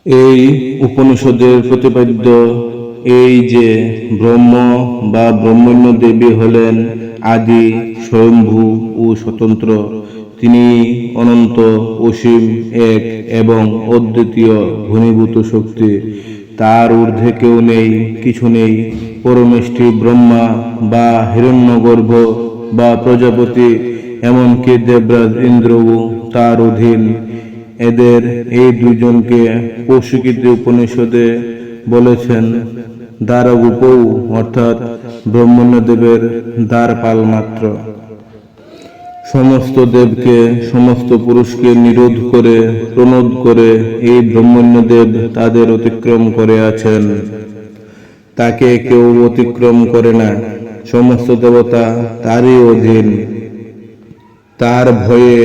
এই উপনিষদের প্রতিপাদ্য এই যে ব্রহ্ম বা ব্রহ্মণ্য দেবী হলেন আদি, স্বয়ম্ভু ও স্বতন্ত্র। তিনি অনন্ত, অসীম, এক এবং অদ্বিতীয় ঘনীভূত শক্তি। তার ঊর্ধ্বে কেউ নেই, কিছু নেই। পরমেষ্ঠী ব্রহ্মা বা হিরণ্যগর্ভ বা প্রজাপতি, এমনকি দেবরাজ ইন্দ্রও তার অধীন। এদের এই দুজনকে কৌশিকী উপনিষদে বলেছেন দ্বারগোপৌ, অর্থাৎ ব্রহ্মণ্যদেবের দ্বারপাল মাত্র। সমস্ত দেবকে, সমস্ত পুরুষকে নিরোধ করে, প্রণোদ করে এই ব্রহ্মণ্যদেব তাদের অতিক্রম করে আছেন। তাকে কেউ অতিক্রম করে না। সমস্ত দেবতা তারই অধীন। তার ভয়ে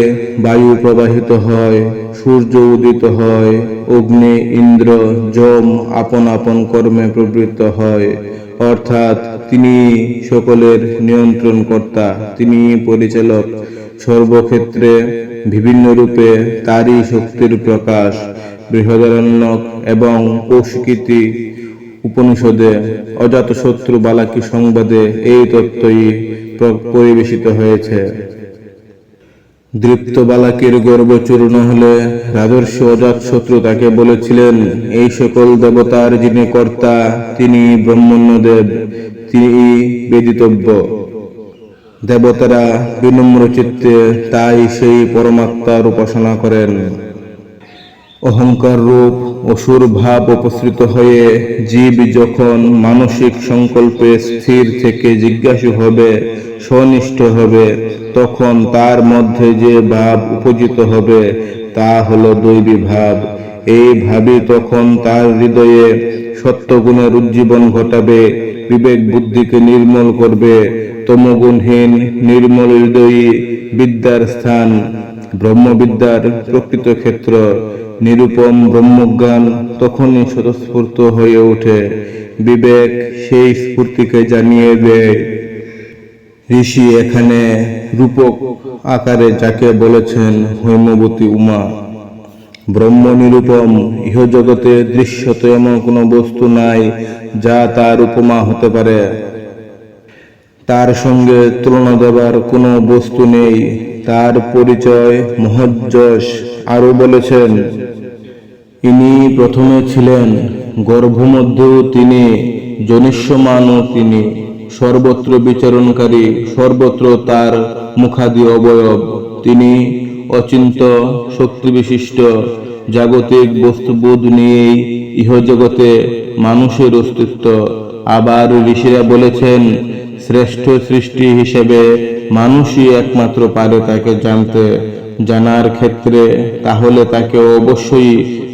বায়ু প্রবাহিত হয়, সূর্য উদিত হয়, অগ্নি, ইন্দ্র, যম আপন আপন কর্মে প্রবৃত্ত হয়। অর্থাৎ তিনি সকলের নিয়ন্ত্রণকর্তা, তিনি পরিচালক। সর্বক্ষেত্রে বিভিন্ন রূপে তারই শক্তির প্রকাশ। বৃহদারণ্যক এবং কৌশিকী উপনিষদে অজাতশত্রু বালাকি সংবাদে এই তত্ত্বই পরিবেশিত হয়েছে। দৃপ্ত বালাকির গর্ব চূর্ণ হলে রাজর্ষি অজাতশত্রু তাকে বলেছিলেন, এই সকল দেবতার যিনি কর্তা তিনি ব্রহ্মণ্যদেব, তিনি বেদিতব্য। দেবতারা বিনম্র চিত্তে তাই সেই পরমাত্মার উপাসনা করেন। অহংকার রূপ অসুর ভাব উপসৃত হয়ে জীব যখন মানসিক সংকল্পে স্থির থেকে জিজ্ঞাসু হবে, সনিষ্ঠ হবে, তখন তার মধ্যে যে ভাব উপজিত হবে তা হলো দৈবী ভাব। এই ভাবই তখন তার হৃদয়ে সত্যগুণের উজ্জীবন ঘটাবে, বিবেক বুদ্ধিকে নির্মল করবে। তমগুণহীন নির্মল হৃদয়ী বিদ্যার স্থান, ব্রহ্মবিদ্যার প্রকৃত ক্ষেত্র। নিরুপম ব্রহ্মজ্ঞান তখনই স্বতঃস্ফূর্ত হয়ে ওঠে। বিবেক সেই স্ফূর্তিকে জানিয়ে দেয়। ঋষি এখানে রূপক আকারে যাকে বলেছেন হৈমবতী উমা। ব্রহ্ম নিরূপম, ইহজগতে দৃশ্যত এমন কোনো বস্তু নাই যা তার উপমা হতে পারে। তার সঙ্গে তুলনা দেবার কোনো বস্তু নেই। তার পরিচয় মহজ্জস। আরো বলেছেন, ইনি প্রথমে ছিলেন, গর্ভমধ্যেও তিনি, জনিষ্যমানও তিনি, সর্বত্র বিচরণকারী, সর্বত্র তার মুখাদি অবয়ব। তিনি অচিন্ত শক্তিবিশিষ্ট। জাগতিক বস্তুবোধ নিয়েই ইহজগতে মানুষের অস্তিত্ব। আবার ঋষিরা বলেছেন, শ্রেষ্ঠ সৃষ্টি হিসেবে মানুষই একমাত্র পারে তাকে জানতে। জানার ক্ষেত্রে তাহলে তাকে অবশ্যই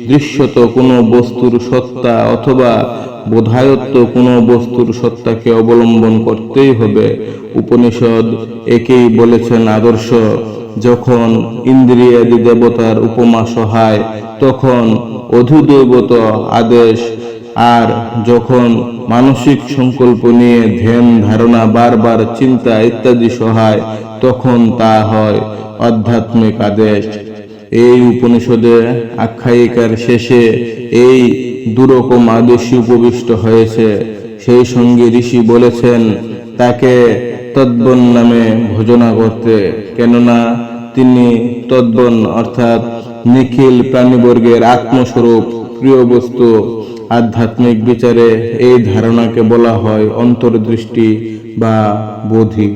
দৃশ্যত কোনো বস্তুর সত্তা অথবা বোধায়ত্ত কোনো বস্তুর সত্তাকে অবলম্বন করতেই হবে। উপনিষদ একেই বলেছেন আদর্শ। যখন ইন্দ্রিয়াদি দেবতার উপমা সহায় তখন অধিদৈবত আদেশ, আর যখন মানসিক সংকল্প নিয়ে ধ্যান ধারণা, বারবার চিন্তা ইত্যাদি সহায় তখন তা হয় আধ্যাত্মিক আদেশ। এই উপনিষদে আখ্যায়িকার শেষে এই দুরকম আদেশই উপবিষ্ট হয়েছে। সেই সঙ্গে ঋষি বলেছেন তাকে তদ্বন নামে ভজনা করতে, কেননা তিনি তদ্বন অর্থাৎ নিখিল প্রাণীবর্গের আত্মস্বরূপ, প্রিয় বস্তু। আধ্যাত্মিক বিচারে এই ধারণাকে বলা হয় অন্তর্দৃষ্টি বা বোধি।